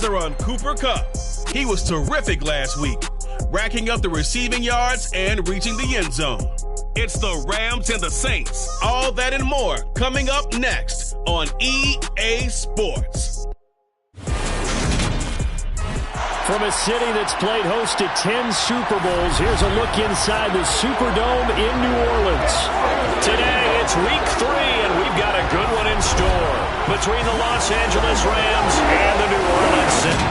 eyes are on Cooper Kupp. He was terrific last week, racking up the receiving yards and reaching the end zone. It's the Rams and the Saints. All that and more coming up next on EA Sports. From a city that's played host to 10 Super Bowls, here's a look inside the Superdome in New Orleans. Today, it's week 3, and we've got a good one in store between the Los Angeles Rams and the New Orleans Saints.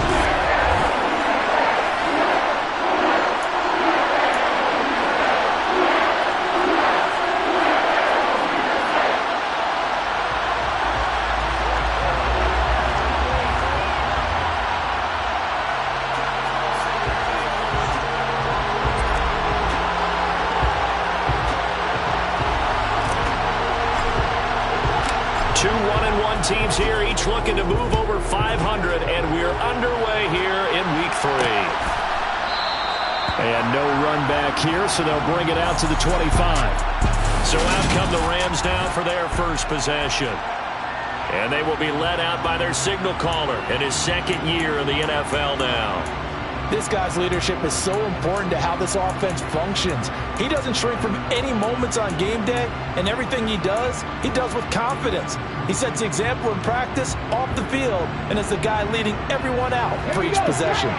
2 1-1 teams here, each looking to move over 500, and we're underway here in week 3. And no run back here, so they'll bring it out to the 25. So out come the Rams down for their first possession. And they will be led out by their signal caller in his second year in the NFL now. This guy's leadership is so important to how this offense functions. He doesn't shrink from any moments on game day, and everything he does with confidence. He sets the example in practice, off the field, and is the guy leading everyone out for each possession.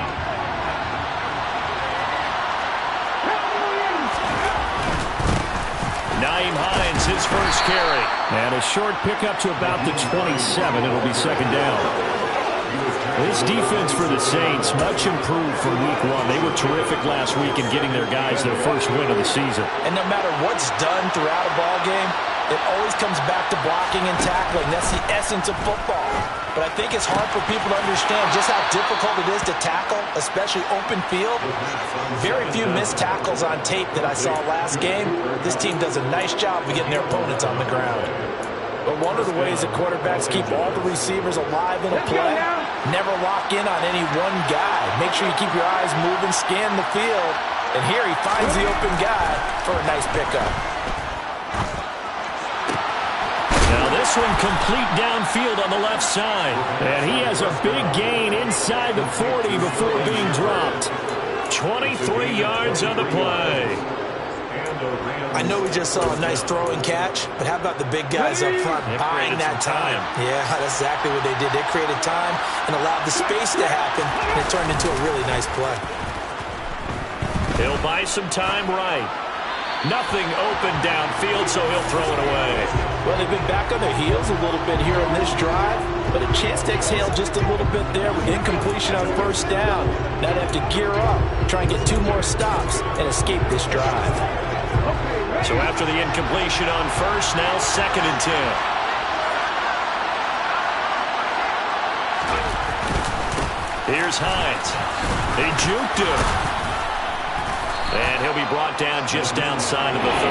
Nyheim Hines, his first carry. And a short pickup to about the 27. It'll be second down. This defense for the Saints, much improved from week 1. They were terrific last week in getting their guys their first win of the season. And no matter what's done throughout a ball game, it always comes back to blocking and tackling. That's the essence of football. But I think it's hard for people to understand just how difficult it is to tackle, especially open field. Very few missed tackles on tape that I saw last game. This team does a nice job of getting their opponents on the ground. But one of the ways that quarterbacks keep all the receivers alive in a play, never lock in on any one guy. Make sure you keep your eyes moving, scan the field. And here he finds the open guy for a nice pickup. Now this one complete downfield on the left side. And he has a big gain inside the 40 before being dropped. 23 yards on the play. I know we just saw a nice throw and catch, but how about the big guys up front buying that time? Yeah, that's exactly what they did. They created time and allowed the space to happen, and it turned into a really nice play. He'll buy some time right. Nothing open downfield, so he'll throw it away. Well, they've been back on their heels a little bit here on this drive, but a chance to exhale just a little bit there with incompletion on first down. Now they have to gear up, try and get 2 more stops, and escape this drive. So after the incompletion on first, now 2nd and 10. Here's Hines. They juked him. And he'll be brought down just outside of the 30.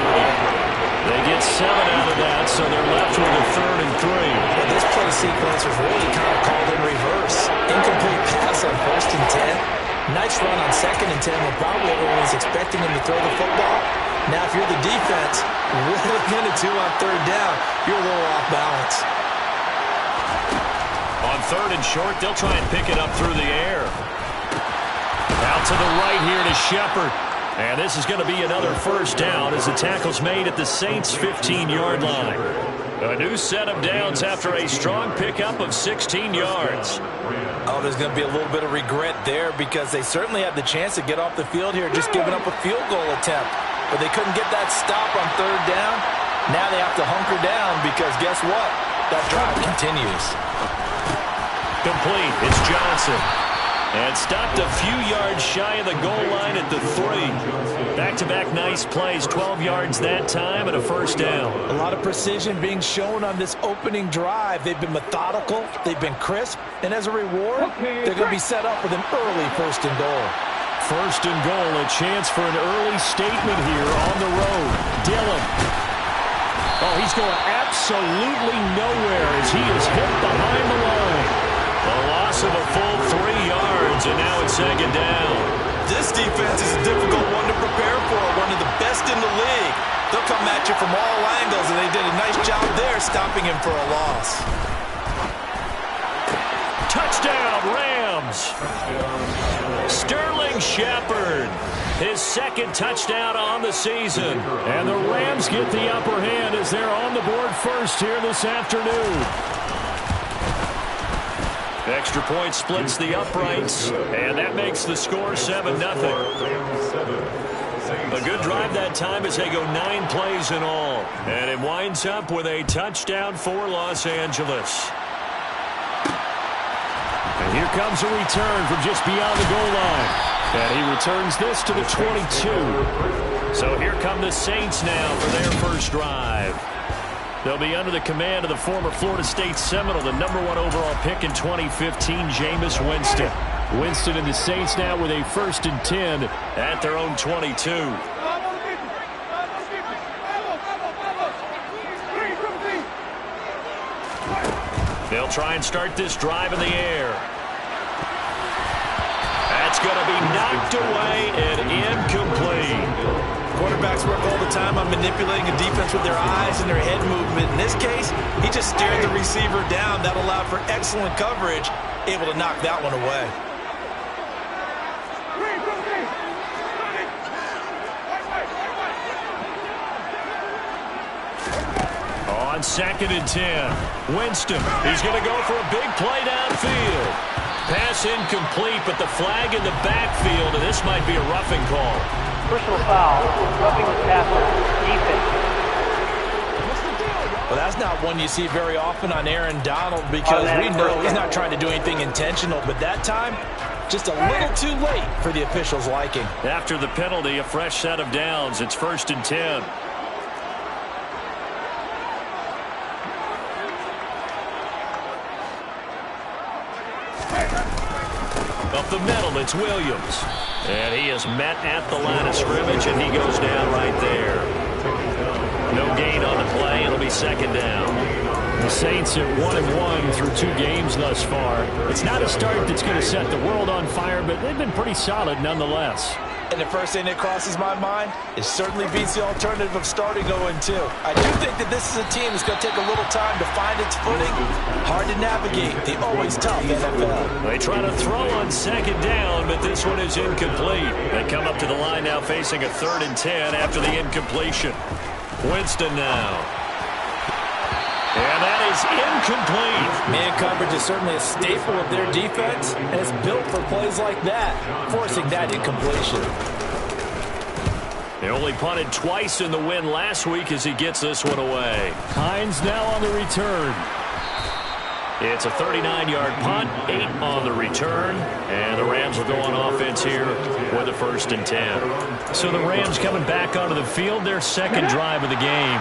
They get 7 out of that, so they're left with a 3rd and 3. Well, this play sequence was really kind of called in reverse. Incomplete pass on 1st and 10. Nice run on 2nd and 10 when probably everyone was expecting him to throw the football. Now, if you're the defense, what are they going to do on 3rd down? You're a little off balance. On 3rd and short, they'll try and pick it up through the air. Out to the right here to Shepard. And this is going to be another first down as the tackle's made at the Saints' 15-yard line. A new set of downs after a strong pickup of 16 yards. Oh, there's going to be a little bit of regret there because they certainly had the chance to get off the field here, just giving up a field goal attempt. But they couldn't get that stop on 3rd down. Now they have to hunker down because guess what? That drive continues. Complete. It's Johnson. And stopped a few yards shy of the goal line at the 3. Back-to-back nice plays, 12 yards that time and a first down. A lot of precision being shown on this opening drive. They've been methodical, they've been crisp, and as a reward, they're going to be set up with an early 1st and goal. 1st and goal, a chance for an early statement here on the road. Dillon. Oh, he's going absolutely nowhere as he is hit behind the line. A loss of a full 3 yards, and now it's 2nd down. This defense is a difficult one to prepare for, one of the best in the league. They'll come at you from all angles, and they did a nice job there stopping him for a loss. Touchdown, Rams! Shepard. His second touchdown on the season. And the Rams get the upper hand as they're on the board first here this afternoon. Extra point splits the uprights, and that makes the score 7-0. A good drive that time as they go 9 plays in all. And it winds up with a touchdown for Los Angeles. And here comes a return from just beyond the goal line. And he returns this to the 22. So here come the Saints now for their first drive. They'll be under the command of the former Florida State Seminole, the #1 overall pick in 2015, Jameis Winston. Winston and the Saints now with a 1st and 10 at their own 22. They'll try and start this drive in the air. That's going to be knocked away and incomplete. Quarterbacks work all the time on manipulating a defense with their eyes and their head movement. In this case, he just stared the receiver down. That allowed for excellent coverage, able to knock that one away. On 2nd and 10, Winston, he's going to go for a big play downfield. Pass incomplete, but the flag in the backfield, and this might be a roughing call. Personal foul, roughing the passer, defense. Well, that's not one you see very often on Aaron Donald because we know he's not trying to do anything intentional, but that time, just a little too late for the officials' liking. After the penalty, a fresh set of downs. It's 1st and 10. Up the middle, it's Williams. And he is met at the line of scrimmage, and he goes down right there. No gain on the play. It'll be 2nd down. The Saints at 1-1 through 2 games thus far. It's not a start that's going to set the world on fire, but they've been pretty solid nonetheless. And the first thing that crosses my mind, it certainly beats the alternative of starting 0-2. I do think that this is a team that's going to take a little time to find its footing. Hard to navigate the always tough NFL. They try to throw on 2nd down, but this one is incomplete. They come up to the line now facing a 3rd and 10 after the incompletion. Winston now. And that is incomplete. Man coverage is certainly a staple of their defense, and it's built for plays like that, forcing that incompletion. They only punted twice in the win last week as he gets this one away. Hines now on the return. It's a 39-yard punt, 8 on the return, and the Rams will go on offense here with a 1st and 10. So the Rams coming back onto the field, their 2nd drive of the game.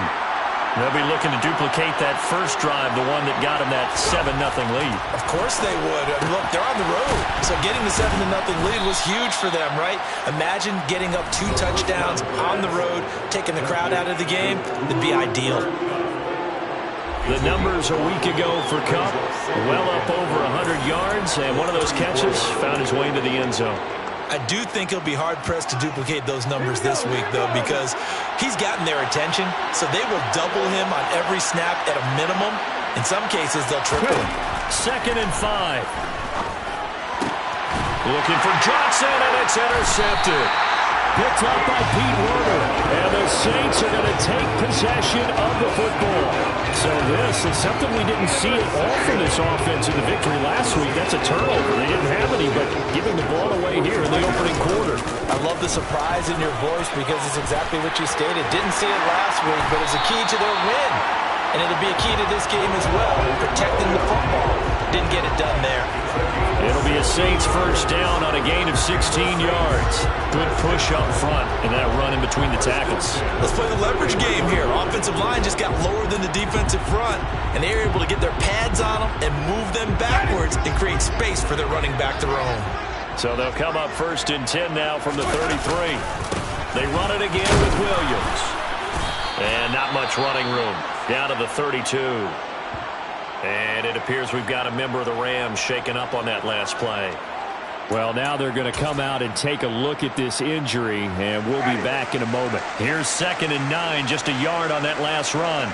They'll be looking to duplicate that first drive, the one that got them that 7-0 lead. Of course they would. Look, they're on the road, so getting the 7-0 lead was huge for them, right? Imagine getting up 2 touchdowns on the road, taking the crowd out of the game. It'd be ideal. The numbers a week ago for Kupp, well up over 100 yards, and one of those catches found his way into the end zone. I do think he'll be hard-pressed to duplicate those numbers this week, though, because he's gotten their attention, so they will double him on every snap at a minimum. In some cases, they'll triple him. 2nd and 5. Looking for Johnson, and it's intercepted. Picked up by Pete Werner, and the Saints are going to take possession of the football. So this is something we didn't see at all from this offense in the victory last week. That's a turnover. They didn't have any, but giving the ball away here in the opening quarter. I love the surprise in your voice because it's exactly what you stated. Didn't see it last week, but it's a key to their win. And it'll be a key to this game as well, protecting the football. Didn't get it done there. It'll be a Saints 1st down on a gain of 16 yards. Good push up front and that run in between the tackles. Let's play the leverage game here. Offensive line just got lower than the defensive front, and they were able to get their pads on them and move them backwards and create space for their running back to roam. So they'll come up 1st and 10 now from the 33. They run it again with Williams. And not much running room. Down to the 32. And it appears we've got a member of the Rams shaken up on that last play. Well, now they're going to come out and take a look at this injury, and we'll be back in a moment. Here's 2nd and 9, just a yard on that last run.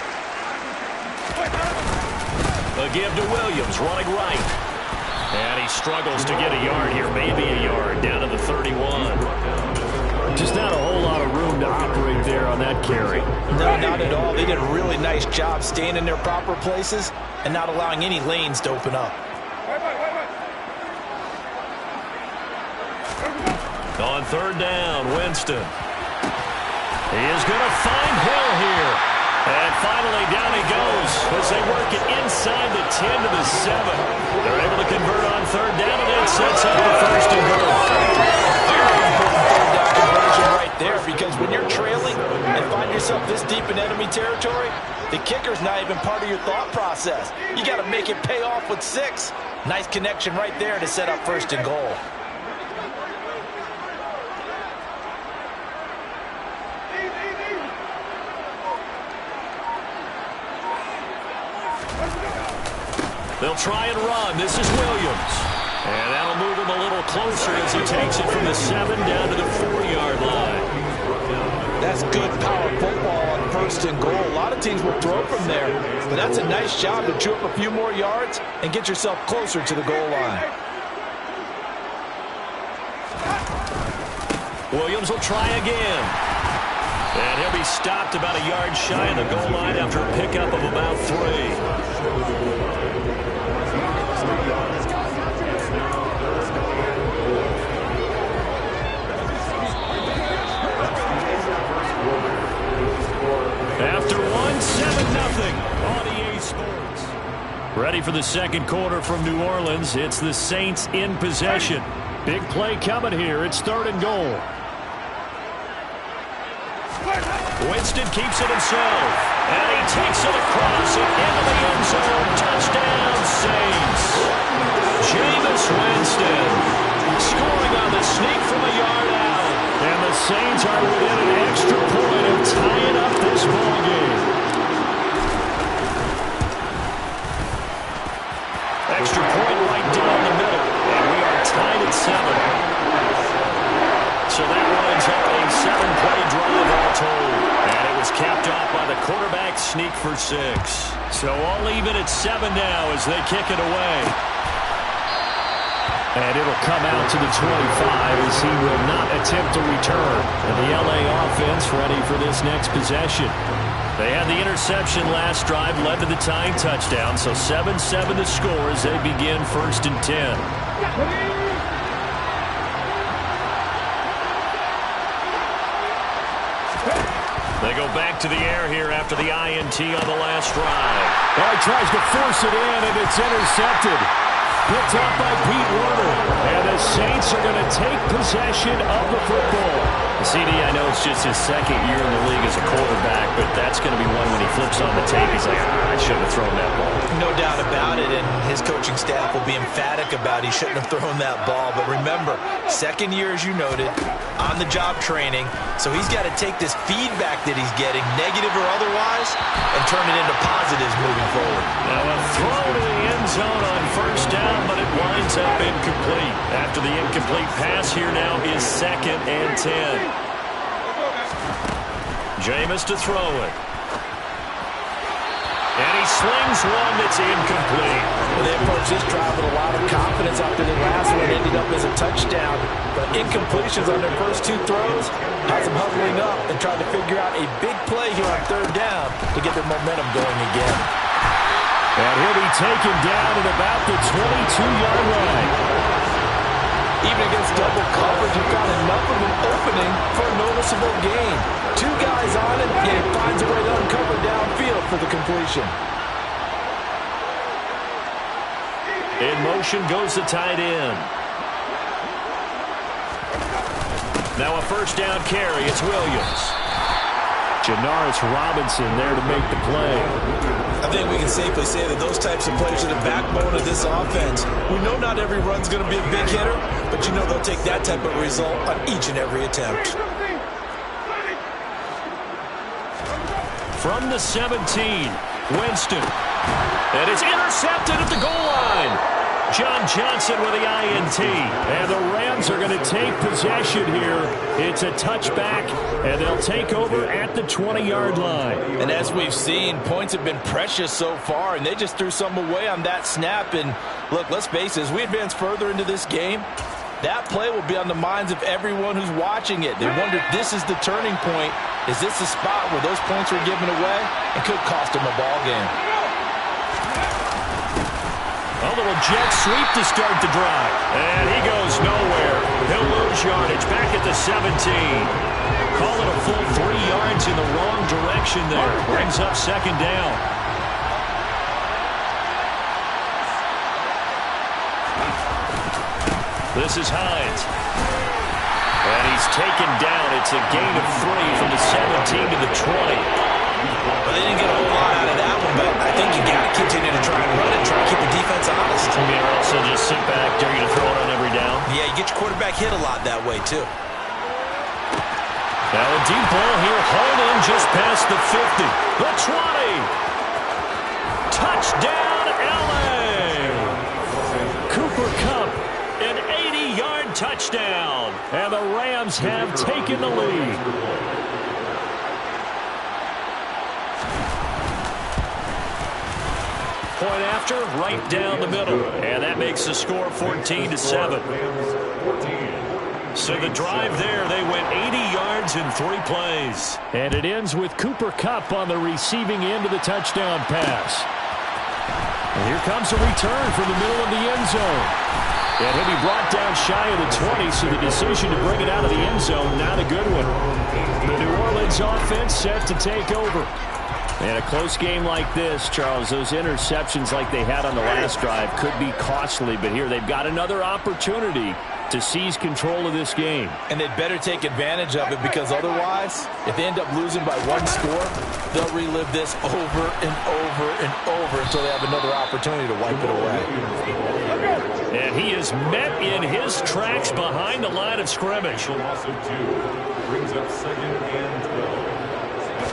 A give to Williams, running right. And he he struggles to get a yard here, maybe a yard, down to the 31. Just not a whole lot of room to operate there on that carry. No, not at all. They did a really nice job staying in their proper places and not allowing any lanes to open up. On third down, Winston. He is going to find Hill here. And finally, down he goes as they work it inside the 10 to the 7. They're able to convert on third down, and it sets up the first and goal. Very important third down conversion right there, because when you're trailing and find yourself this deep in enemy territory, the kicker's not even part of your thought process. You got to make it pay off with 6. Nice connection right there to set up first and goal. They'll try and run. This is Williams. And that'll move him a little closer as he takes it from the 7 down to the 4-yard line. That's good power football on first and goal. A lot of teams will throw from there, but that's a nice job to chew up a few more yards and get yourself closer to the goal line. Williams will try again. And he'll be stopped about a yard shy of the goal line after a pickup of about 3. After 1, 7-0 on EA Sports. Ready for the second quarter from New Orleans. It's the Saints in possession. Big play coming here. It's third and goal. Winston keeps it himself. And he takes it across and into the end zone. Touchdown, Saints. Jameis Winston scoring on the sneak from a yard out. And the Saints are within an extra point of tying up this ball game. Extra point right down the middle. And we are tied at 7. So that winds up a 7-play drive all told. And it was capped off by the quarterback sneak for 6. So all even at 7 now as they kick it away. And it'll come out to the 25 as he will not attempt to return. And the LA offense ready for this next possession. They had the interception last drive, led to the tying touchdown. So 7-7 the score as they begin first and 10. They go back to the air here after the INT on the last drive. Well, he tries to force it in, and it's intercepted. Picked up by Pete Werner. And the Saints are going to take possession of the football. CD, I know it's just his second year in the league as a quarterback, but that's going to be one when he flips on the tape. He's like, I shouldn't have thrown that ball. No doubt about it, and his coaching staff will be emphatic about he shouldn't have thrown that ball. But remember, second year, as you noted, on-the-job training, so he's got to take this feedback that he's getting, negative or otherwise, and turn it into positives moving forward. Now a throw to the end zone on first down, but it winds up incomplete. After the incomplete pass, here now is 2nd and 10. Jameis to throw it. And he slings one that's incomplete. Well, they approached this drive with a lot of confidence after the last one ended up as a touchdown. But incompletions on their first 2 throws has them huddling up and trying to figure out a big play here on third down to get their momentum going again. And he'll be taken down at about the 22-yard line. Even against double coverage, he found enough of an opening for a noticeable gain. 2 guys on him, and he finds a way to uncover downfield for the completion. In motion goes the tight end. Now a first down carry. It's Williams. Janaris Robinson there to make the play. I think we can safely say that those types of players are the backbone of this offense. We know not every run's going to be a big hitter, but you know they'll take that type of result on each and every attempt. From the 17, Winston. And it's intercepted at the goal line. John Johnson with the INT. And the Rams are going to take possession here. It's a touchback, and they'll take over at the 20-yard line. And as we've seen, points have been precious so far, and they just threw some away on that snap. And look, let's face it, as we advance further into this game, that play will be on the minds of everyone who's watching it. They wonder if this is the turning point. Is this the spot where those points were given away and could cost them a ball game? A little jet sweep to start the drive. And he goes nowhere. He'll lose yardage back at the 17. Call it a full 3 yards in the wrong direction there. Brings up second down. This is Hines. And he's taken down. It's a gain of 3 from the 17 to the 20. Well, they didn't get a whole lot out of that one, but I think you got to continue to try and run it, try to keep the defense honest. I mean, also just sit back, dare you to throw it on every down. Yeah, you get your quarterback hit a lot that way, too. Now a deep ball here, hauled in just past the 50. The 20. Touchdown, L.A. Cooper Kupp, An 80-yard touchdown. and the Rams have taken the lead. Point after, right down the middle. And that makes the score 14-7. So the drive there, they went 80 yards in 3 plays. And it ends with Cooper Kupp on the receiving end of the touchdown pass. And here comes a return from the middle of the end zone. And he'll be brought down shy of the 20, so the decision to bring it out of the end zone, not a good one. The New Orleans offense set to take over. And a close game like this, Charles, those interceptions like they had on the last drive could be costly, but here they've got another opportunity to seize control of this game. And they'd better take advantage of it, because otherwise, if they end up losing by 1 score, they'll relive this over and over and over until they have another opportunity to wipe it away. And he is met in his tracks behind the line of scrimmage. Brings up 2nd and 12.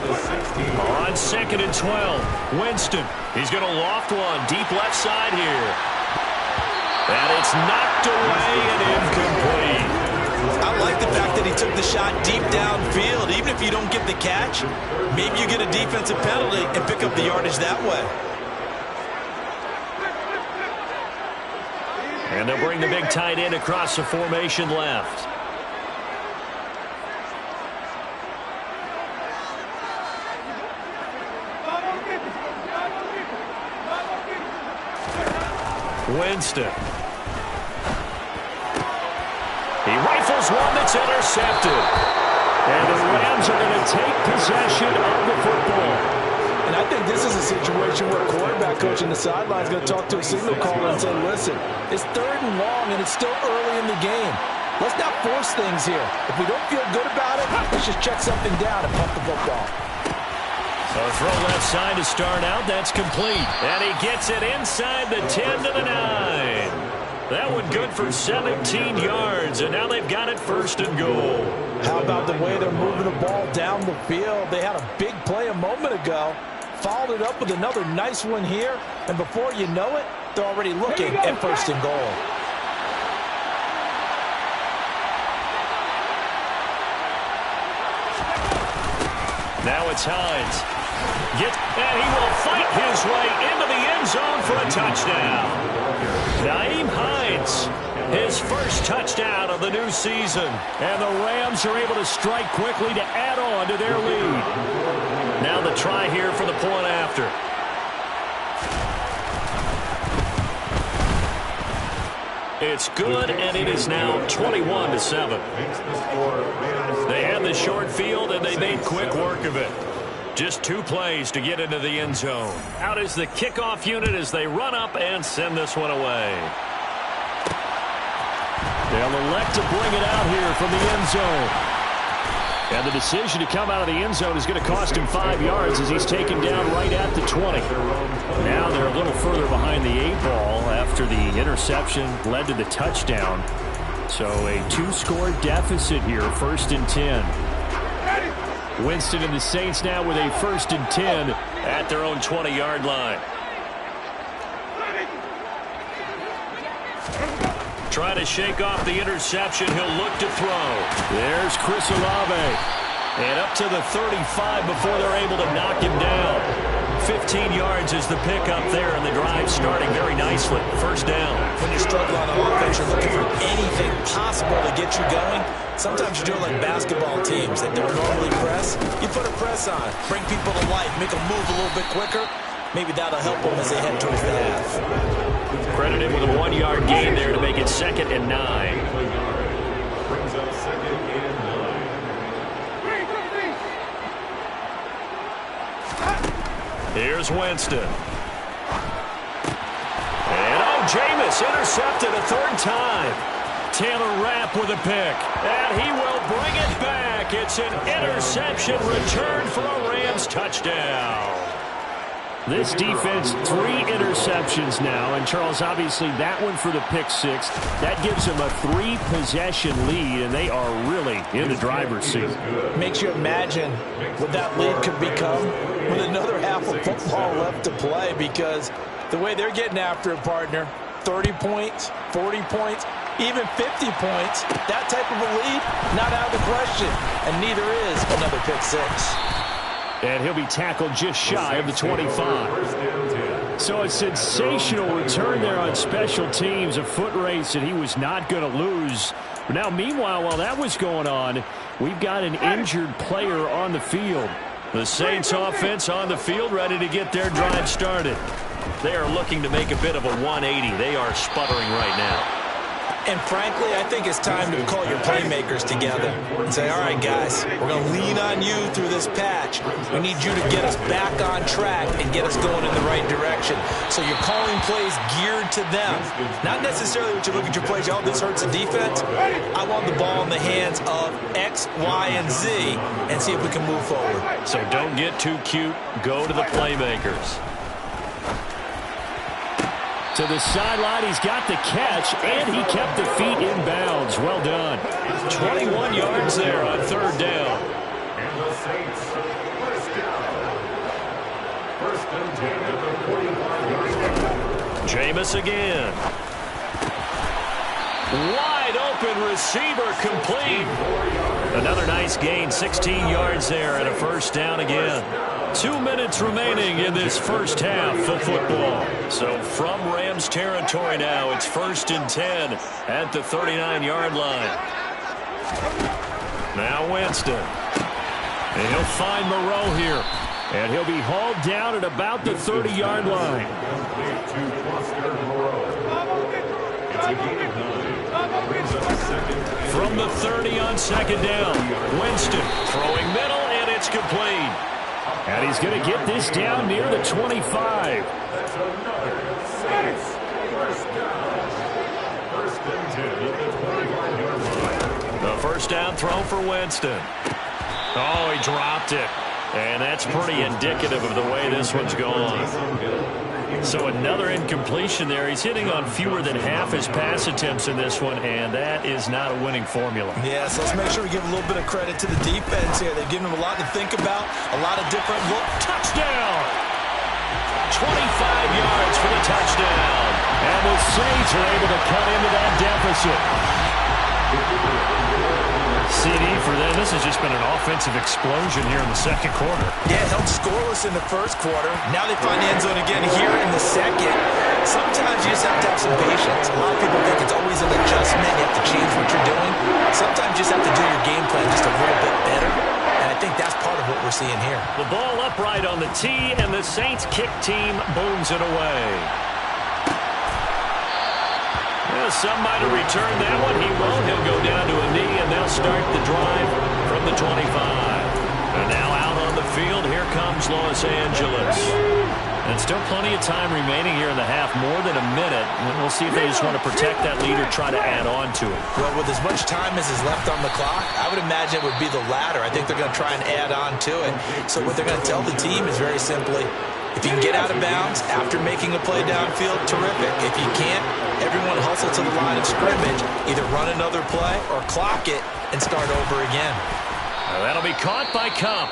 On 2nd and 12, Winston. He's going to loft one deep left side here. And it's knocked away and incomplete. I like the fact that he took the shot deep downfield. Even if you don't get the catch, maybe you get a defensive penalty and pick up the yardage that way. And they'll bring the big tight end across the formation left. Winston. He rifles one that's intercepted. And the Rams are going to take possession of the football. And I think this is a situation where a quarterback coach in the sideline is going to talk to a signal caller and say, listen, it's 3rd and long and it's still early in the game. Let's not force things here. If we don't feel good about it, let's just check something down and pump the football. So throw left side to start out. That's complete. And he gets it inside the 10 to the 9. That one good for 17 yards. And now they've got it 1st and goal. How about the way they're moving the ball down the field? They had a big play a moment ago. Followed it up with another nice one here. And before you know it, they're already looking at 1st and goal. Now it's Hines. And he will fight his way into the end zone for a touchdown. Nyheim Hines, his first touchdown of the new season. And the Rams are able to strike quickly to add on to their lead. Now the try here for the point after. It's good, and it is now 21-7. They had the short field, and they made quick work of it. Just 2 plays to get into the end zone. Out is the kickoff unit as they run up and send this one away. They'll elect to bring it out here from the end zone. And the decision to come out of the end zone is going to cost him 5 yards as he's taken down right at the 20. Now they're a little further behind the 8 ball after the interception led to the touchdown. So a 2-score deficit here, 1st and 10. Winston and the Saints now with a 1st and 10 at their own 20-yard line. Trying to shake off the interception. He'll look to throw. There's Chris Olave. And up to the 35 before they're able to knock him down. 15 yards is the pickup there, and the drive starting very nicely. First down. When you struggle on offense, you're looking for anything possible to get you going. Sometimes you do it like basketball teams that don't normally press. You put a press on, bring people to life, make them move a little bit quicker. Maybe that'll help them as they head towards the half. Credited with a 1-yard gain there to make it 2nd and 9. Brings up 2nd and 9. Here's Winston. And Jameis intercepted a 3rd time. Taylor Rapp with a pick. And he will bring it back. It's an interception return for a Rams touchdown. This defense, 3 interceptions now. And, Charles, obviously that one for the pick 6. That gives them a 3-possession lead, and they are really in the driver's seat. Makes you imagine what that lead could become with another half of football left to play, because the way they're getting after it, partner, 30 points, 40 points, even 50 points, that type of a lead, not out of the question. And neither is another pick 6. And he'll be tackled just shy of the 25. So a sensational return there on special teams, a foot race that he was not going to lose. But now, meanwhile, while that was going on, we've got an injured player on the field. The Saints offense on the field, ready to get their drive started. They are looking to make a bit of a 180. They are sputtering right now. And frankly, I think it's time to call your playmakers together and say, all right, guys, we're going to lean on you through this patch. We need you to get us back on track and get us going in the right direction. So you're calling plays geared to them. Not necessarily what you look at your plays, oh, this hurts the defense. I want the ball in the hands of X, Y, and Z and see if we can move forward. So don't get too cute. Go to the playmakers. To the sideline, he's got the catch, and he kept the feet in bounds. Well done. 21 yards there on 3rd down. And the Saints, first down. 1st and 10 at the 45-yard line. Jameis again. Wide open receiver complete. Another nice gain, 16 yards there and a 1st down again. 2 minutes remaining in this first half of football. So from Rams territory now, it's 1st and 10 at the 39-yard line. Now Winston. And he'll find Moreau here. And he'll be hauled down at about the 30-yard line. From the 30 on 2nd down. Winston throwing middle, and it's complete. And he's going to get this down near the 25. That's another Saints first down. 1st and 10 at the 25-yard line. The 1st down throw for Winston. Oh, he dropped it. And that's pretty indicative of the way this one's gone. So another incompletion there. He's hitting on fewer than half his pass attempts in this one, and that is not a winning formula. Yes, let's make sure we give a little bit of credit to the defense here. They've given him a lot to think about, a lot of different look. Touchdown! 25 yards for the touchdown. And the Saints are able to cut into that deficit. CD for them. This has just been an offensive explosion here in the 2nd quarter. Yeah, held scoreless in the 1st quarter. Now they find the end zone again here in the 2nd. Sometimes you just have to have some patience. A lot of people think it's always an adjustment. You have to change what you're doing. Sometimes you just have to do your game plan just a little bit better. And I think that's part of what we're seeing here. The ball upright on the tee, and the Saints kick team booms it away. Some might have returned that one. He won't. He'll go down to a knee, and they'll start the drive from the 25. And now out on the field, here comes Los Angeles. And still plenty of time remaining here in the half, more than a minute. And we'll see if they just want to protect that lead or try to add on to it. Well, with as much time as is left on the clock, I would imagine it would be the latter. I think they're going to try and add on to it. So what they're going to tell the team is very simply, if you can get out of bounds after making a play downfield, terrific. If you can't, everyone hustle to the line of scrimmage, either run another play or clock it and start over again. That'll be caught by Kupp.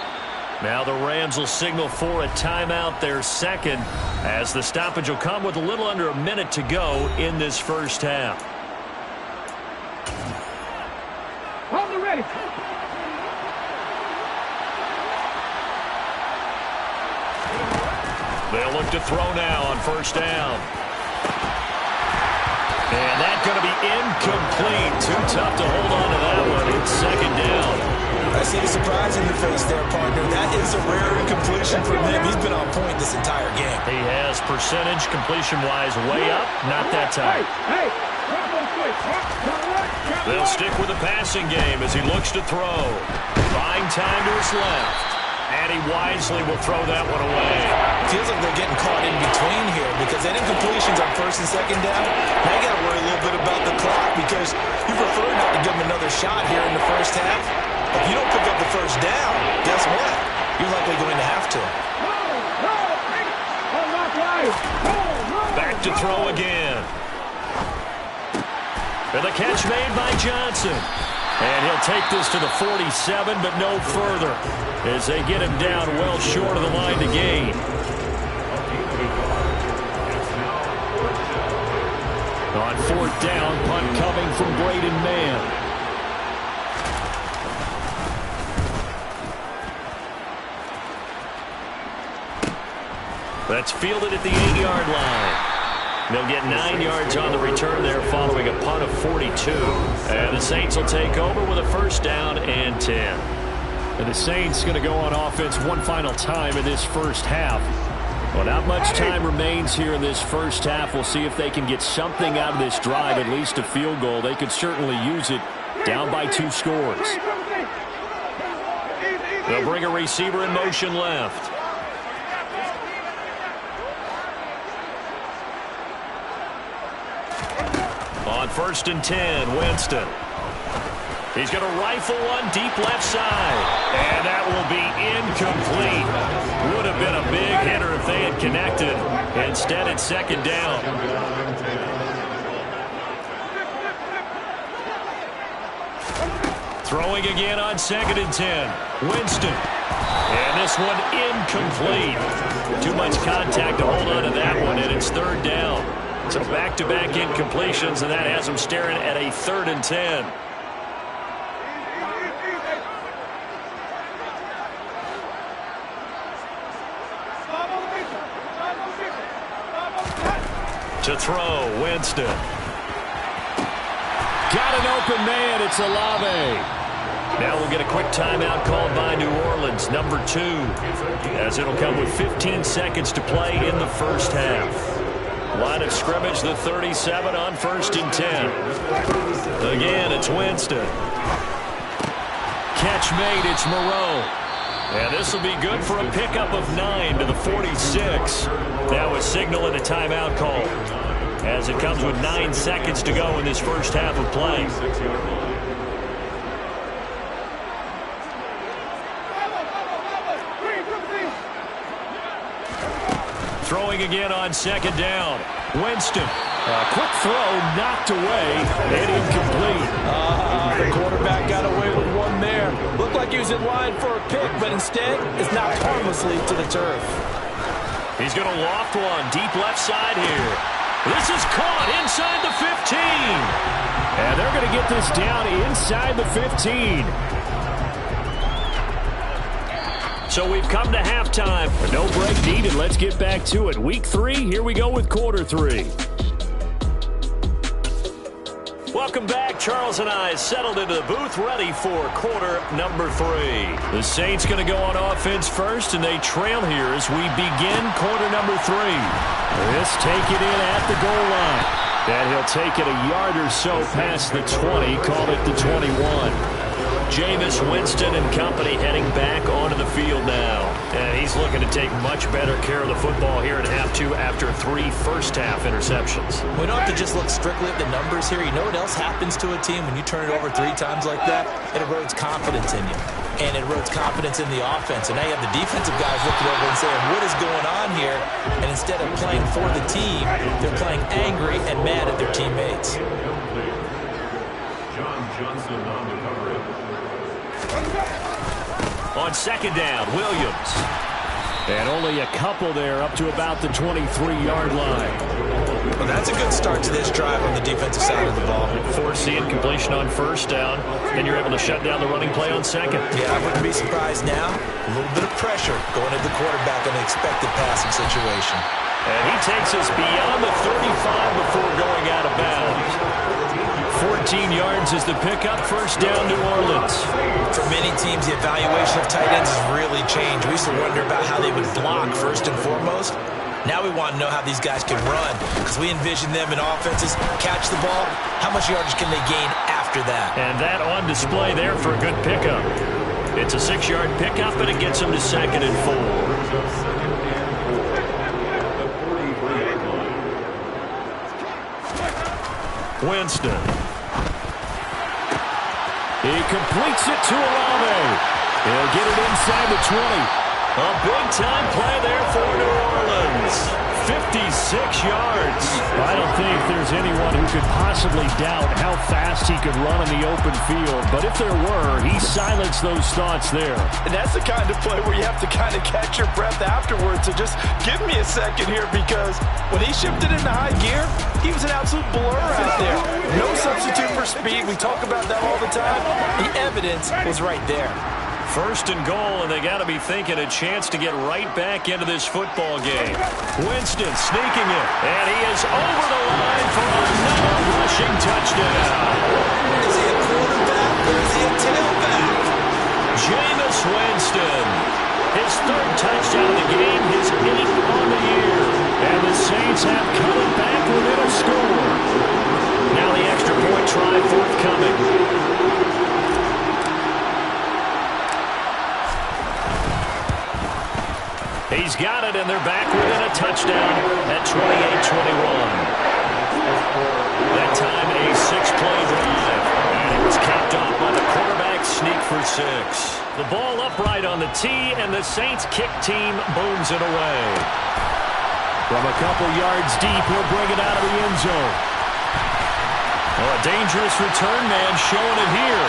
Now the Rams will signal for a timeout, their 2nd, as the stoppage will come with a little under a minute to go in this first half. They'll look to throw now on first down. And that's going to be incomplete. Too tough to hold on to that one. It's second down. I see the surprise in your face there, partner. That is a rare incompletion from him. He's been on point this entire game. He has percentage completion-wise way up. Not that time. They'll stick with the passing game as he looks to throw. Buying time to his left. And he wisely will throw that one away. Feels like they're getting caught in between here because that incompletion's on first and second down. Now you got to worry a little bit about the clock because you prefer not to give them another shot here in the first half. If you don't pick up the first down, guess what? You're likely going to have to. Back to throw again. And the catch made by Johnson. And he'll take this to the 47, but no further as they get him down well short of the line to gain. On fourth down, punt coming from Braden Mann. That's fielded at the 8-yard line. They'll get 9 yards on the return there following a punt of 42. And the Saints will take over with a first down and 10. And the Saints going to go on offense one final time in this first half. Well, not much time remains here in this first half. We'll see if they can get something out of this drive, at least a field goal. They could certainly use it down by 2 scores. They'll bring a receiver in motion left. On first and 10, Winston. He's going to rifle one deep left side. And that will be incomplete. Would have been a big hitter if they had connected. Instead, it's second down. Throwing again on second and 10. Winston. And this one incomplete. Too much contact to hold on to that one, and it's third down. So back-to-back incompletions, and that has them staring at a 3rd and 10. To throw, Winston. Got an open man, it's Olave. Now we'll get a quick timeout called by New Orleans, number 2, as it'll come with 15 seconds to play in the first half. Line of scrimmage, the 37 on first and 10. Again, it's Winston. Catch made, it's Moreau. And this will be good for a pickup of 9 to the 46. That was signaling a timeout call, as it comes with 9 seconds to go in this first half of play. Throwing again on second down. Winston. A quick throw knocked away and incomplete. The quarterback got away with one there. Looked like he was in line for a pick, but instead it's knocked harmlessly to the turf. He's going to loft one deep left side here. This is caught inside the 15. And they're going to get this down inside the 15. So we've come to halftime. No break needed. Let's get back to it. Week 3, here we go with quarter 3. Welcome back. Charles and I settled into the booth ready for quarter number 3. The Saints going to go on offense first, and they trail here as we begin quarter number 3. This take it in at the goal line. And he'll take it a yard or so past the 20, call it the 21. Jameis Winston and company heading back onto the field now. And he's looking to take much better care of the football here in half 2 after 3 first-half interceptions. We don't have to just look strictly at the numbers here. You know what else happens to a team when you turn it over 3 times like that? It erodes confidence in you. And it erodes confidence in the offense. And now you have the defensive guys looking over and saying, what is going on here? And instead of playing for the team, they're playing angry and mad at their teammates. John Johnson on the coverage. On second down, Williams. And only a couple there up to about the 23-yard line. Well, that's a good start to this drive on the defensive side of the ball. Forcing completion on first down, and you're able to shut down the running play on second. Yeah, I wouldn't be surprised now. A little bit of pressure going at the quarterback in an expected passing situation. And he takes us beyond the 35 before going out of bounds. 14 yards is the pickup, first down, New Orleans. For many teams, the evaluation of tight ends has really changed. We used to wonder about how they would block first and foremost. Now we want to know how these guys can run, because we envision them in offenses catch the ball. How much yardage can they gain after that? And that on display there for a good pickup. It's a 6-yard pickup, and it gets them to 2nd and 4. Winston. He completes it to Olave. He'll get it inside the 20. A big-time play there for New Orleans. 56 yards. I don't think there's anyone who could possibly doubt how fast he could run in the open field. But if there were, he silenced those thoughts there. And that's the kind of play where you have to kind of catch your breath afterwards. So just give me a second here, because when he shifted into high gear, he was an absolute blur out there. No substitute for speed. We talk about that all the time. The evidence was right there. First and goal, and they got to be thinking a chance to get right back into this football game. Winston sneaking it, and he is over the line for another rushing touchdown. Is he a quarterback or is he a tailback? Jameis Winston, his 3rd touchdown of the game, his 8th on the year. And the Saints have come back within a score. Now the extra point try forthcoming. He's got it, and they're back within a touchdown at 28-21. That time a 6-play drive. And it was capped off by the quarterback sneak for 6. The ball upright on the tee, and the Saints kick team booms it away. From a couple yards deep, he'll bring it out of the end zone. Oh, a dangerous return man showing it here.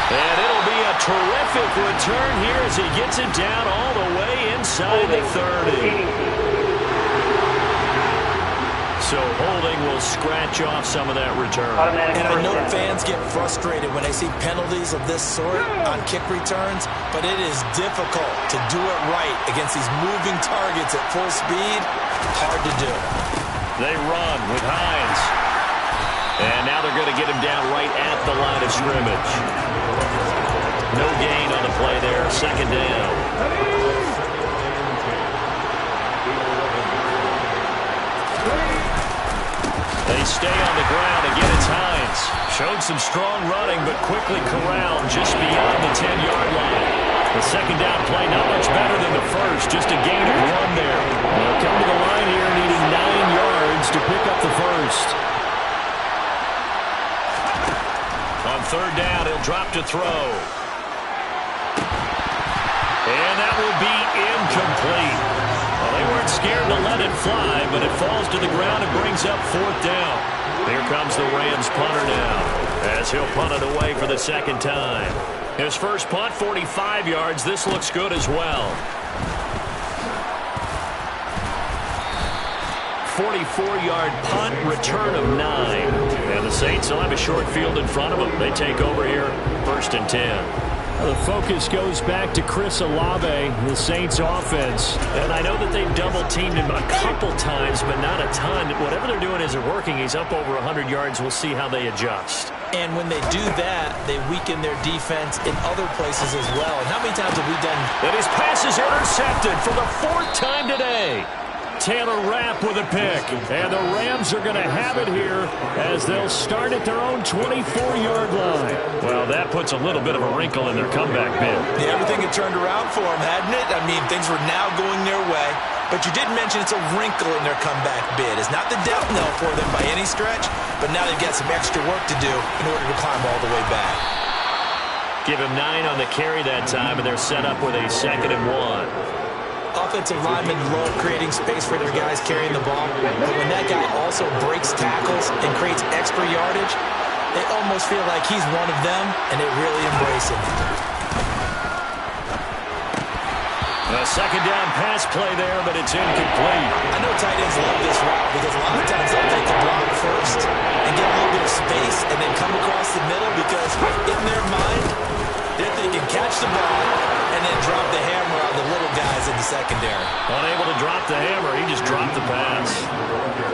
And it'll be a terrific return here as he gets it down all the way inside the 30. So holding will scratch off some of that return. And I know fans get frustrated when they see penalties of this sort on kick returns, but it is difficult to do it right against these moving targets at full speed. Hard to do. They run with Hines. And now they're going to get him down right at the line of scrimmage. No gain on the play there. 2nd down. They stay on the ground. Again, it's Hines. Showed some strong running, but quickly corralled just beyond the 10-yard line. The 2nd down play not much better than the first. Just a gain of 1 there. They'll come to the line here needing 9 yards to pick up the first. On 3rd down, he'll drop to throw. And that will be incomplete. Well, they weren't scared to let it fly, but it falls to the ground and brings up 4th down. Here comes the Rams punter now, as he'll punt it away for the 2nd time. His first punt, 45 yards. This looks good as well. 44-yard punt, return of 9. And the Saints will have a short field in front of them. They take over here, 1st and 10. The focus goes back to Chris Olave, the Saints offense. And I know that they've double-teamed him a couple times, but not a ton. Whatever they're doing isn't working. He's up over 100 yards. We'll see how they adjust. And when they do that, they weaken their defense in other places as well. And how many times have we done... And his pass is intercepted for the 4th time today. Taylor Rapp with a pick. And the Rams are going to have it here as they'll start at their own 24-yard line. Well, that puts a little bit of a wrinkle in their comeback bid. Yeah, everything had turned around for them, hadn't it? I mean, things were now going their way. But you did mention it's a wrinkle in their comeback bid. It's not the death knell for them by any stretch, but now they've got some extra work to do in order to climb all the way back. Give him 9 on the carry that time, and they're set up with a 2nd and 1. Offensive linemen love creating space for their guys carrying the ball, but when that guy also breaks tackles and creates extra yardage, they almost feel like he's one of them, and they really embrace him. A second down pass play there, but it's incomplete. I know tight ends love this route because a lot of times they'll take the block first and get a little bit of space and then come across the middle because in their mind, they're thinking catch the ball and then drop the hammer on the little guys in the secondary. Unable to drop the hammer, he just dropped the pass.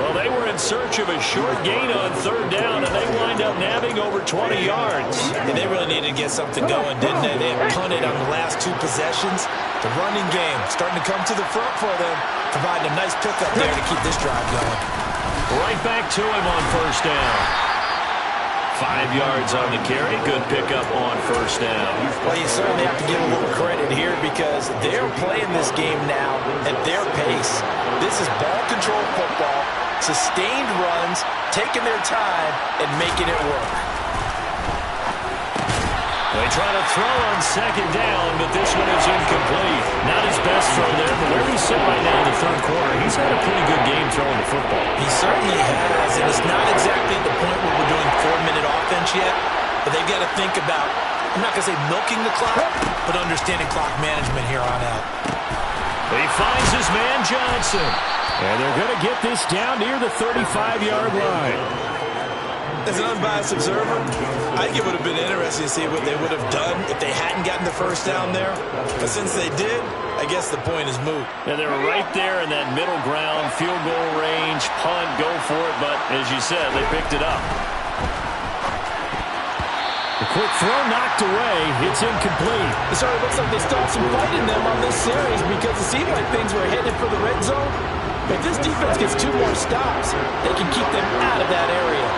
Well, they were in search of a short gain on third down, and they wind up nabbing over 20 yards. And they really needed to get something going, didn't they? They had punted on the last 2 possessions. The running game starting to come to the front for them, providing a nice pickup there to keep this drive going. Right back to him on first down. 5 yards on the carry. Good pickup on first down. Well, you certainly have to give a little credit here because they're playing this game now at their pace. This is ball control football, sustained runs, taking their time, and making it work. They try to throw on second down, but this one is incomplete. Not his best throw there, but where he's sitting right now in the third quarter, he's had a pretty good game throwing the football. He certainly has, and it's not exactly the point where we're doing 4-minute offense yet, but they've got to think about, I'm not going to say milking the clock, but understanding clock management here on out. He finds his man Johnson. And they're going to get this down near the 35-yard line. As an unbiased observer, I think it would have been interesting to see what they would have done if they hadn't gotten the first down there. But since they did, I guess the point is moot. And they were right there in that middle ground, field goal range, punt, go for it. But as you said, they picked it up. The quick throw knocked away. It's incomplete. It sort of looks like they still have some fight in them on this series because it seemed like things were headed for the red zone. If this defense gets 2 more stops, they can keep them out of that area.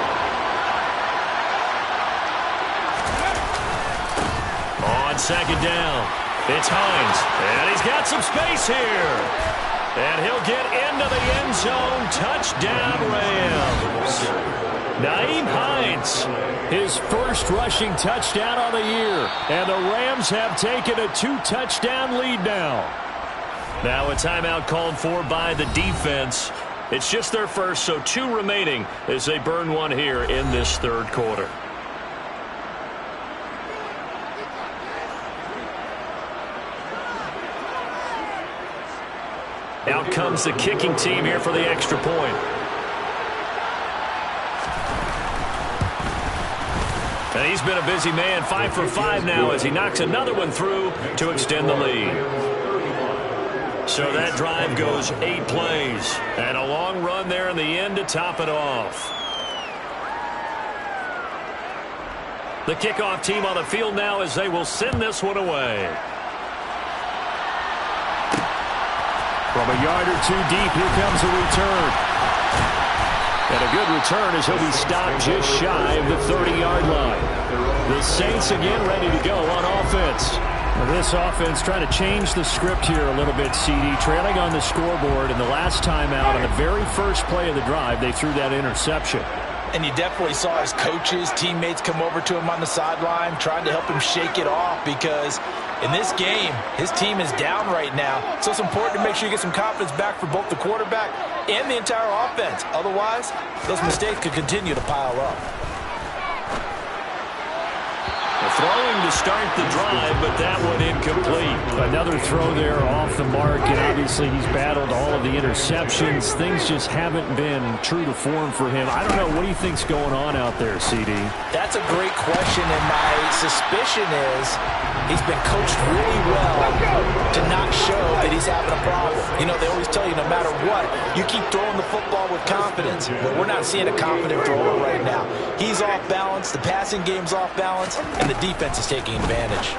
On second down, it's Hines, and he's got some space here. And he'll get into the end zone. Touchdown, Rams. Nyheim Hines. His first rushing touchdown on the year. And the Rams have taken a 2-touchdown lead now. Now a timeout called for by the defense. It's just their first, so 2 remaining as they burn one here in this third quarter. Out comes the kicking team here for the extra point. And he's been a busy man, 5 for 5 now as he knocks another one through to extend the lead. So that drive goes 8 plays. And a long run there in the end to top it off. The kickoff team on the field now as they will send this one away. From a yard or 2 deep, here comes a return. And a good return as he'll be stopped just shy of the 30-yard line. The Saints again ready to go on offense. Well, this offense trying to change the script here a little bit, CD. Trailing on the scoreboard, and the last time out on the very first play of the drive, they threw that interception. And you definitely saw his coaches, teammates come over to him on the sideline, trying to help him shake it off because in this game, his team is down right now. So it's important to make sure you get some confidence back for both the quarterback and the entire offense. Otherwise, those mistakes could continue to pile up. Throwing to start the drive, but that one incomplete. Another throw there off the mark, and obviously he's battled all of the interceptions. Things just haven't been true to form for him. I don't know. What do you think's going on out there, CD? That's a great question, and my suspicion is he's been coached really well to not show that he's having a problem. You know, they always tell you no matter what, you keep throwing the football with confidence. But we're not seeing a confident thrower right now. He's off balance, the passing game's off balance, and the defense is taking advantage.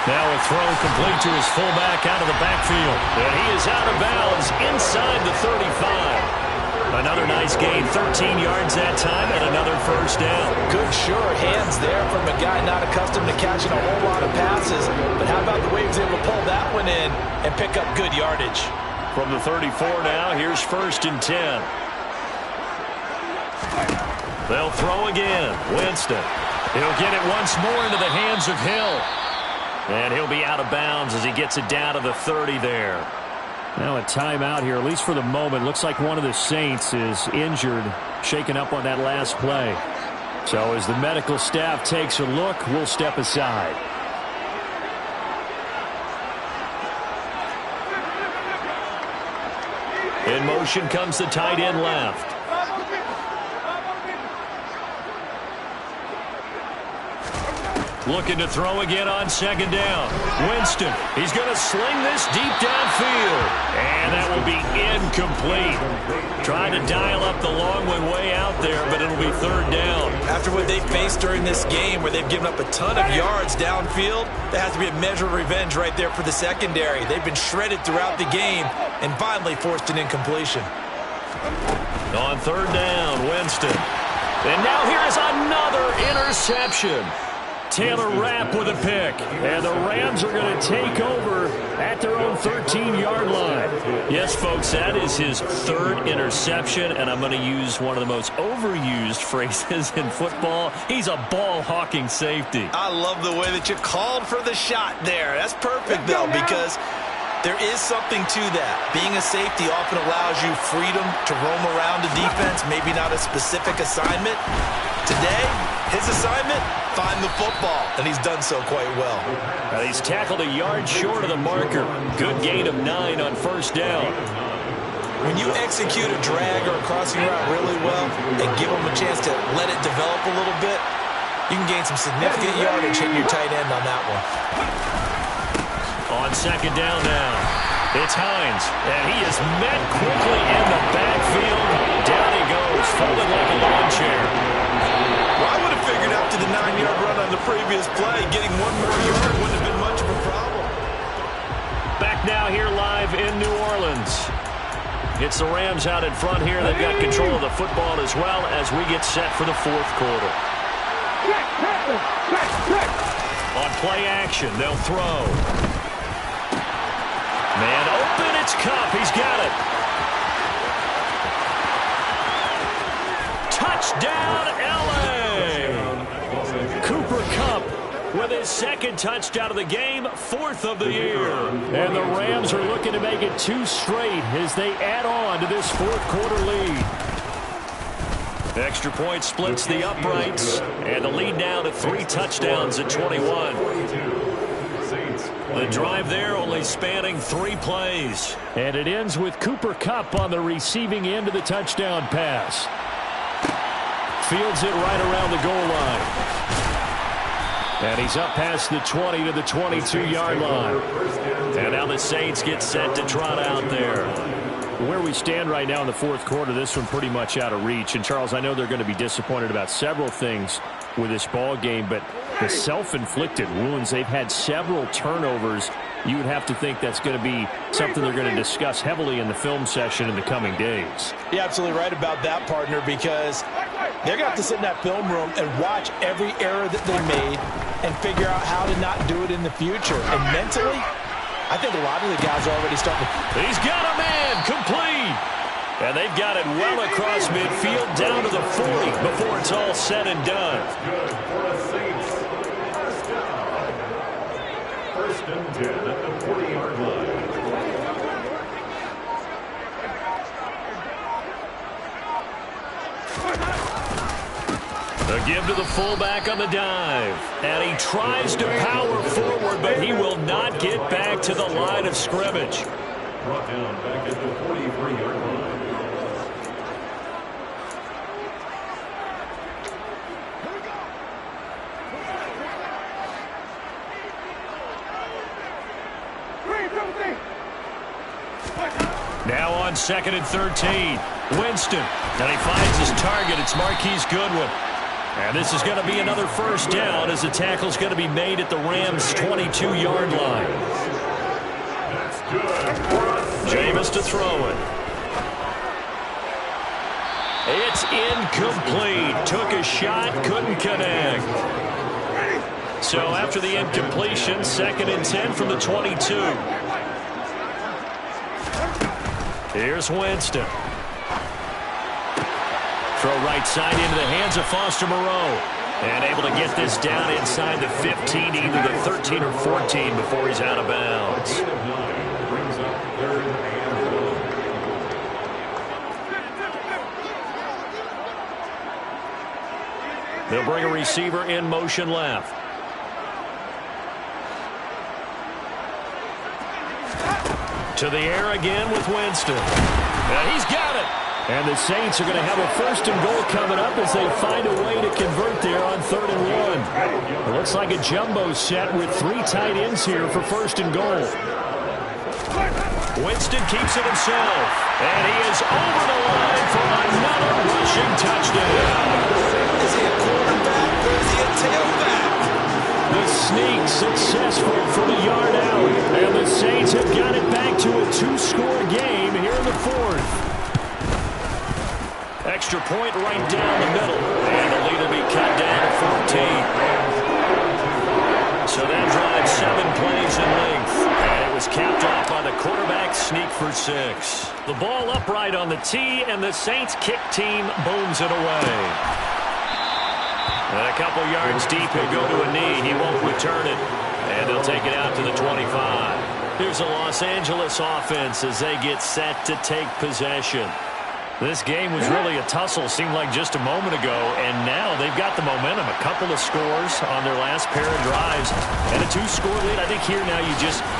Now a throw complete to his fullback out of the backfield. And he is out of bounds inside the 35. Another nice gain, 13 yards that time, and another first down. Good, sure hands there from a guy not accustomed to catching a whole lot of passes. But how about the way he was able to pull that one in and pick up good yardage? From the 34 now, here's 1st and 10. They'll throw again. Winston. He'll get it once more into the hands of Hill. And he'll be out of bounds as he gets it down to the 30 there. Now a timeout here, at least for the moment. Looks like one of the Saints is injured, shaken up on that last play. So as the medical staff takes a look, we'll step aside. In motion comes the tight end left. Looking to throw again on second down. Winston, he's going to sling this deep downfield. And that will be incomplete. Trying to dial up the long way out there, but it'll be third down. After what they faced during this game where they've given up a ton of yards downfield, there has to be a measure of revenge right there for the secondary. They've been shredded throughout the game and finally forced an incompletion. On third down, Winston. And now here is another interception. Taylor Rapp with a pick. And the Rams are going to take over at their own 13-yard line. Yes, folks, that is his third interception, and I'm going to use one of the most overused phrases in football. He's a ball-hawking safety. I love the way that you called for the shot there. That's perfect, though, because there is something to that. Being a safety often allows you freedom to roam around the defense, maybe not a specific assignment. Today, his assignment, find the football, and he's done so quite well. He's tackled a yard short of the marker. Good gain of 9 on first down. When you execute a drag or a crossing route really well and give him a chance to let it develop a little bit, you can gain some significant yardage hitting your tight end on that one. On second down now, it's Hines, and he is met quickly in the backfield. Down he goes, folded like a lawn chair. Well, I would have figured after the 9-yard run on the previous play, getting one more yard wouldn't have been much of a problem. Back now here live in New Orleans. It's the Rams out in front here. They've got control of the football as well as we get set for the fourth quarter. On play action, they'll throw. Man open, it's Kupp. He's got it. Touchdown, L.A. Cooper Kupp with his second touchdown of the game, 4th of the year. And the Rams are looking to make it 2 straight as they add on to this fourth quarter lead. Extra point splits the uprights, and the lead now to 3 touchdowns at 21. The drive there only spanning 3 plays. And it ends with Cooper Kupp on the receiving end of the touchdown pass. Fields it right around the goal line. And he's up past the 20 to the 22-yard line. And now the Saints get set to trot out there. Where we stand right now in the fourth quarter, this one pretty much out of reach. And, Charles, I know they're going to be disappointed about several things with this ball game, but the self-inflicted wounds, they've had several turnovers. You would have to think that's going to be something they're going to discuss heavily in the film session in the coming days. You're absolutely right about that, partner, because they're going to have to sit in that film room and watch every error that they made and figure out how to not do it in the future. And mentally, I think a lot of the guys are already starting. He's got a man complete. And they've got it well across midfield down to the 40 before it's all said and done. Good for the Saints. First and 10 at the 40-yard line. A give to the fullback on the dive. And he tries to power forward, but he will not get back to the line of scrimmage. Brought down back at the 43-yard line. Now on 2nd and 13. Winston. And he finds his target. It's Marquise Goodwin. And this is going to be another first down as the tackle's going to be made at the Rams' 22-yard line. That's good. Jameis to throw it. It's incomplete. Took a shot, couldn't connect. So after the incompletion, 2nd and 10 from the 22. Here's Winston. Throw right side into the hands of Foster Moreau. And able to get this down inside the 15, either the 13 or 14 before he's out of bounds. Brings up 3rd and 1. They'll bring a receiver in motion left. To the air again with Winston. He's got it. And the Saints are going to have a 1st and goal coming up as they find a way to convert there on 3rd and 1. It looks like a jumbo set with 3 tight ends here for 1st and goal. Winston keeps it himself. And he is over the line for another rushing touchdown. Is he a quarterback or is he a tailback? The sneak successful from a yard out. And the Saints have got it back to a 2-score game here in the 4th. Extra point right down the middle. And the lead will be cut down to 14. So that drives 7 plays in length. And it was capped off by the quarterback sneak for 6. The ball upright on the tee, and the Saints kick team booms it away. And a couple yards deep, he'll go to a knee. He won't return it. And they'll take it out to the 25. Here's the Los Angeles offense as they get set to take possession. This game was really a tussle, seemed like just a moment ago, and now they've got the momentum. A couple of scores on their last pair of drives, and a 2-score lead. I think here now you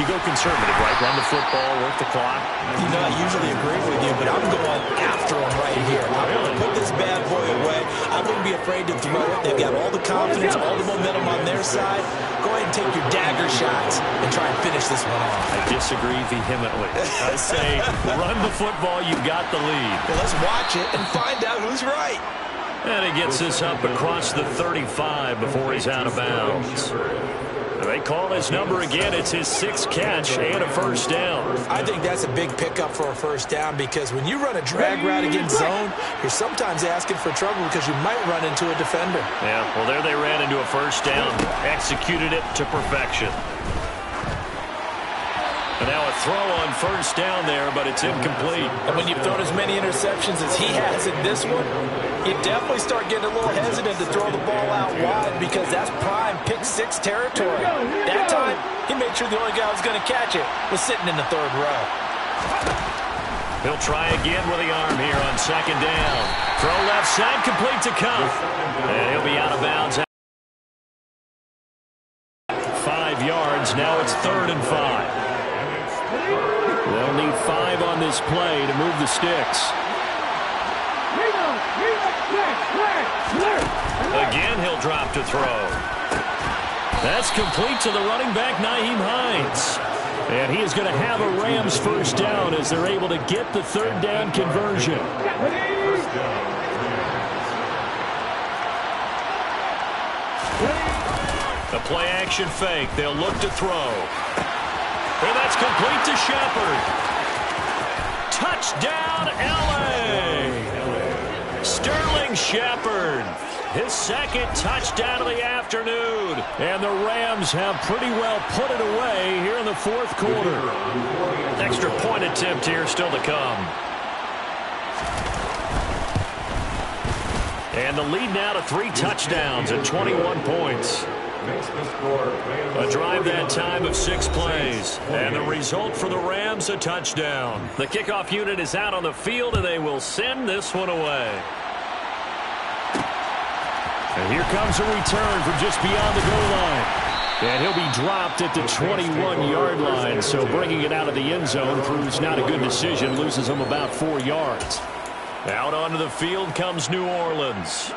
go conservative, right? Run the football, work the clock. You know, I usually agree with you, but I'm going after them right here. I'm going to put this bad boy away. I wouldn't be afraid to throw it. They've got all the confidence, all the momentum on their side. Go ahead and take your dagger shots and try and finish this one off. I disagree vehemently. I say run the football, you've got the lead. Well, let's watch it and find out who's right. And he gets this up across the 35 before he's out of bounds. They call his number again. It's his 6th catch and a 1st down. I think that's a big pickup for a 1st down because when you run a drag route against zone, you're sometimes asking for trouble because you might run into a defender. Yeah, well, there they ran into a 1st down, executed it to perfection. And now a throw on 1st down there, but it's incomplete. And when you've thrown as many interceptions as he has in this one, you definitely start getting a little hesitant to throw the ball out wide because that's prime pick-6 territory. That time, he made sure the only guy who was going to catch it was sitting in the 3rd row. He'll try again with the arm here on 2nd down. Throw left side, complete to Kupp. And he'll be out of bounds. 5 yards, now it's 3rd and 5. They'll need 5 on this play to move the sticks. Again, he'll drop to throw. That's complete to the running back, Nyheim Hines. And he is going to have a Rams 1st down as they're able to get the 3rd down conversion. The play action fake. They'll look to throw. And that's complete to Shepard. Touchdown, L.A. Sterling Shepard. His 2nd touchdown of the afternoon. And the Rams have pretty well put it away here in the 4th quarter. Extra point attempt here still to come. And the lead now to 3 touchdowns and 21 points. A drive that time of 6 plays. And the result for the Rams, a touchdown. The kickoff unit is out on the field, and they will send this one away. And here comes a return from just beyond the goal line. And he'll be dropped at the 21-yard line. So bringing it out of the end zone proves not a good decision. Loses him about 4 yards. Out onto the field comes New Orleans.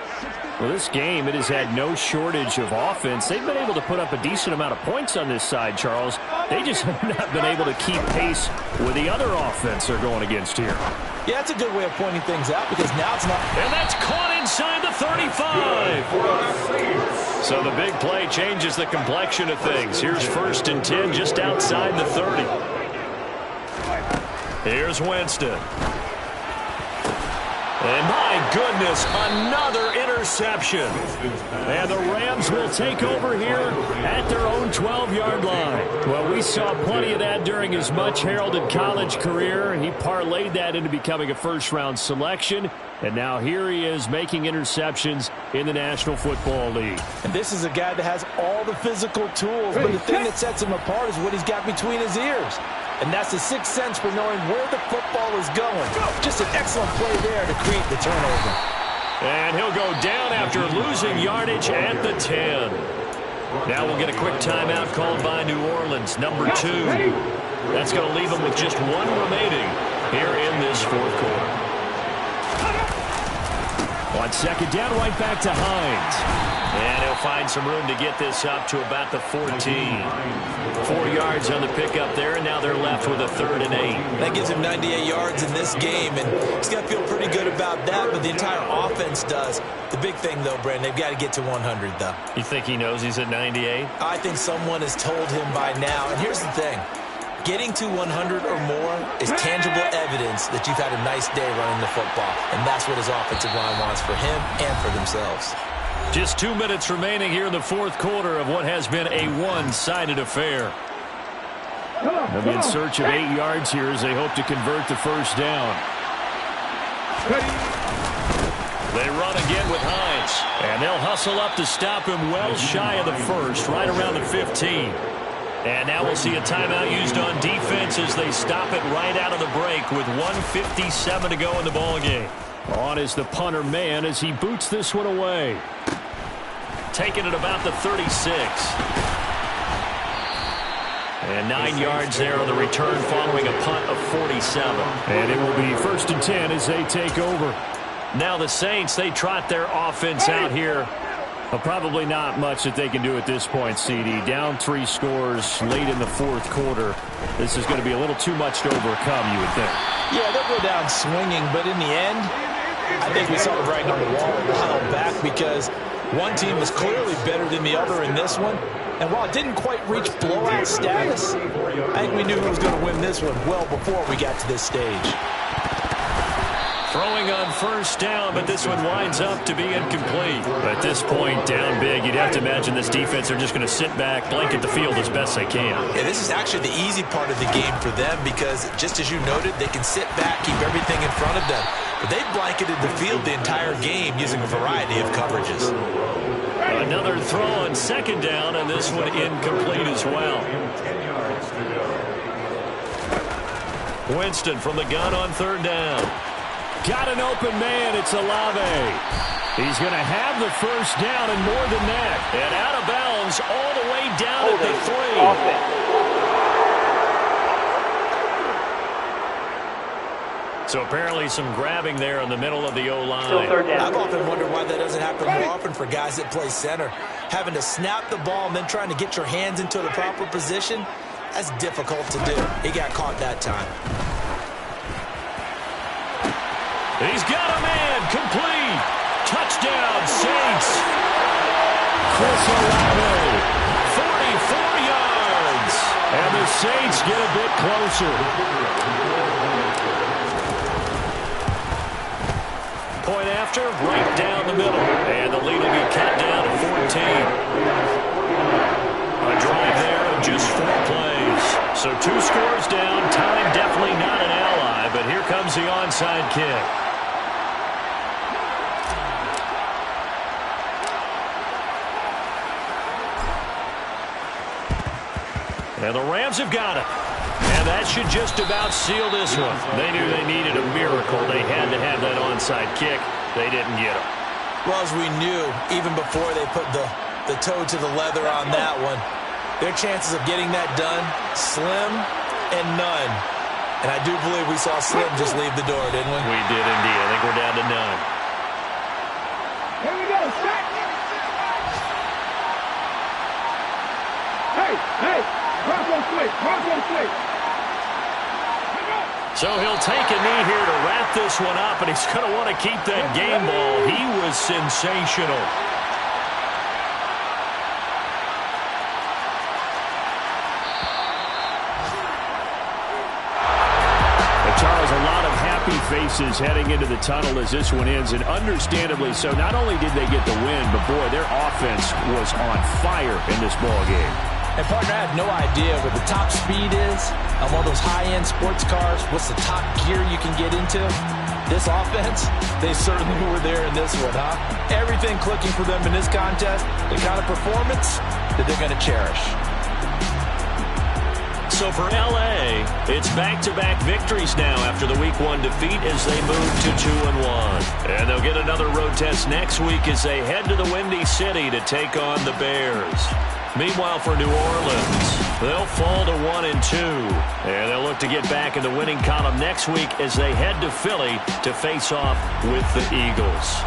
Well, this game, it has had no shortage of offense. They've been able to put up a decent amount of points on this side, Charles. They just have not been able to keep pace with the other offense they're going against here. Yeah, that's a good way of pointing things out because now it's not. And that's caught inside the 35. So the big play changes the complexion of things. Here's 1st and 10 just outside the 30. Here's Winston. And my goodness, another interception. And the Rams will take over here at their own 12-yard line. Well, we saw plenty of that during his much-heralded college career. He parlayed that into becoming a first-round selection. And now here he is making interceptions in the National Football League. And this is a guy that has all the physical tools, but the thing that sets him apart is what he's got between his ears. And that's the 6th sense for knowing where the football is going. Just an excellent play there to create the turnover. And he'll go down after losing yardage at the 10. Now we'll get a quick timeout called by New Orleans, number 2. That's going to leave them with just 1 remaining. here in this fourth quarter. On second down, right back to Hines. And he'll find some room to get this up to about the 14. 4 yards on the pickup there, and now they're left with a 3rd and 8. That gives him 98 yards in this game, and he's going to feel pretty good about that, but the entire offense does. The big thing, though, Brandon, they've got to get to 100, though. You think he knows he's at 98? I think someone has told him by now, and here's the thing. Getting to 100 or more is tangible evidence that you've had a nice day running the football, and that's what his offensive line wants for him and for themselves. Just 2 minutes remaining here in the fourth quarter of what has been a one-sided affair. They'll be in search of 8 yards here as they hope to convert the first down. They run again with Hines, and they'll hustle up to stop him well shy of the first, right around the 15. And now we'll see a timeout used on defense as they stop it right out of the break with 1:57 to go in the ballgame. On is the punter man as he boots this one away. Taking it about the 36. And 9 yards there on the return following a punt of 47. And it will be 1st and 10 as they take over. Now the Saints, they trot their offense out here. But probably not much that they can do at this point, CD. Down 3 scores late in the fourth quarter. This is going to be a little too much to overcome, you would think. Yeah, they'll go down swinging, but in the end, I think we saw the writing on the wall a while back because one team was clearly better than the other in this one. And while it didn't quite reach blowout status, I think we knew who was going to win this one well before we got to this stage. Throwing on first down, but this one winds up to be incomplete. At this point, down big, you'd have to imagine this defense are just going to sit back, blanket the field as best they can. Yeah, this is actually the easy part of the game for them because, just as you noted, they can sit back, keep everything in front of them. But they've blanketed the field the entire game using a variety of coverages. Another throw on second down, and this one incomplete as well. Winston from the gun on third down. Got an open man. It's Olave. He's going to have the first down and more than that. And out of bounds all the way down at the 3. So apparently some grabbing there in the middle of the O-line. I've often wondered why that doesn't happen more often for guys that play center. Having to snap the ball and then trying to get your hands into the proper position, that's difficult to do. He got caught that time. He's got a man, complete. Touchdown, Saints. Chris Olave. 44 yards. And the Saints get a bit closer. Point after, right down the middle. And the lead will be cut down to 14. A drive there of just 4 plays. So 2 scores down. Time definitely not an ally, but here comes the onside kick. And the Rams have got it. And that should just about seal this one. They knew they needed a miracle. They had to have that onside kick. They didn't get it. Well, as we knew, even before they put the toe to the leather on that one, their chances of getting that done, slim and none. And I do believe we saw Slim just leave the door, didn't we? We did indeed. I think we're down to none. Here we go, set. Hey, Bronco switch. So he'll take a knee here to wrap this one up, and he's going to want to keep that game ball. He was sensational. Charles, a lot of happy faces heading into the tunnel as this one ends, and understandably so. Not only did they get the win, but boy, their offense was on fire in this ball game. And partner, I have no idea what the top speed is on one of those high-end sports cars. What's the top gear you can get into? This offense, they certainly were there in this one, huh? Everything clicking for them in this contest, the kind of performance that they're going to cherish. So for L.A., it's back-to-back victories now after the Week 1 defeat as they move to 2-1. And they'll get another road test next week as they head to the Windy City to take on the Bears. Meanwhile, for New Orleans, they'll fall to 1-2. And they'll look to get back in the winning column next week as they head to Philly to face off with the Eagles.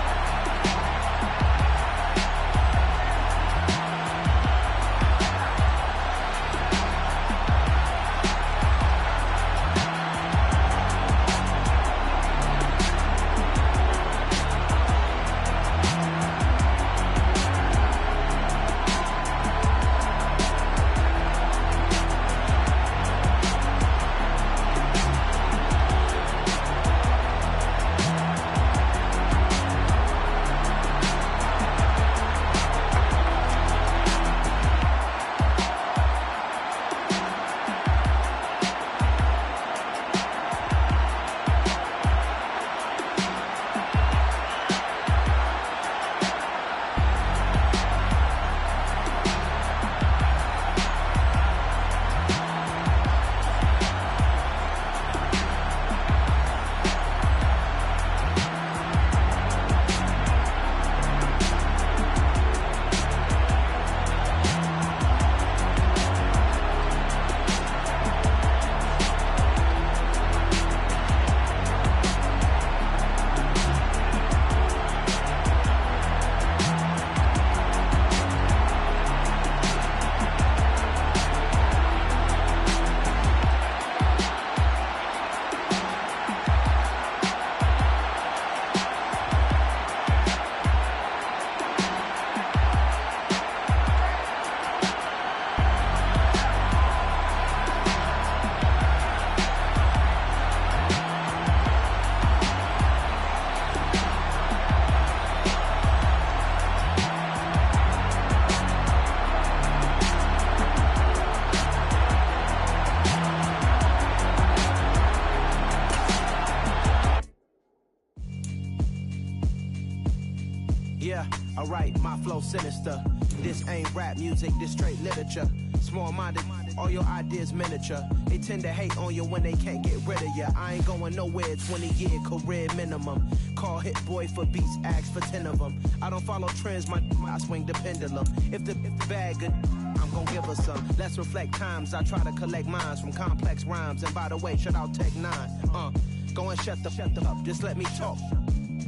Yeah, alright, my flow sinister. This ain't rap music, this straight literature. Small-minded, all your ideas miniature. They tend to hate on you when they can't get rid of you. I ain't going nowhere, 20-year career minimum. Call Hit Boy for beats, ask for 10 of them. I don't follow trends, I swing the pendulum. If the bag good, I'm gonna give her some. Let's reflect times, I try to collect minds from complex rhymes. And by the way, shout out Tech 9. Go and shut the up, just let me talk.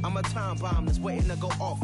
I'm a time bomb that's waiting to go off.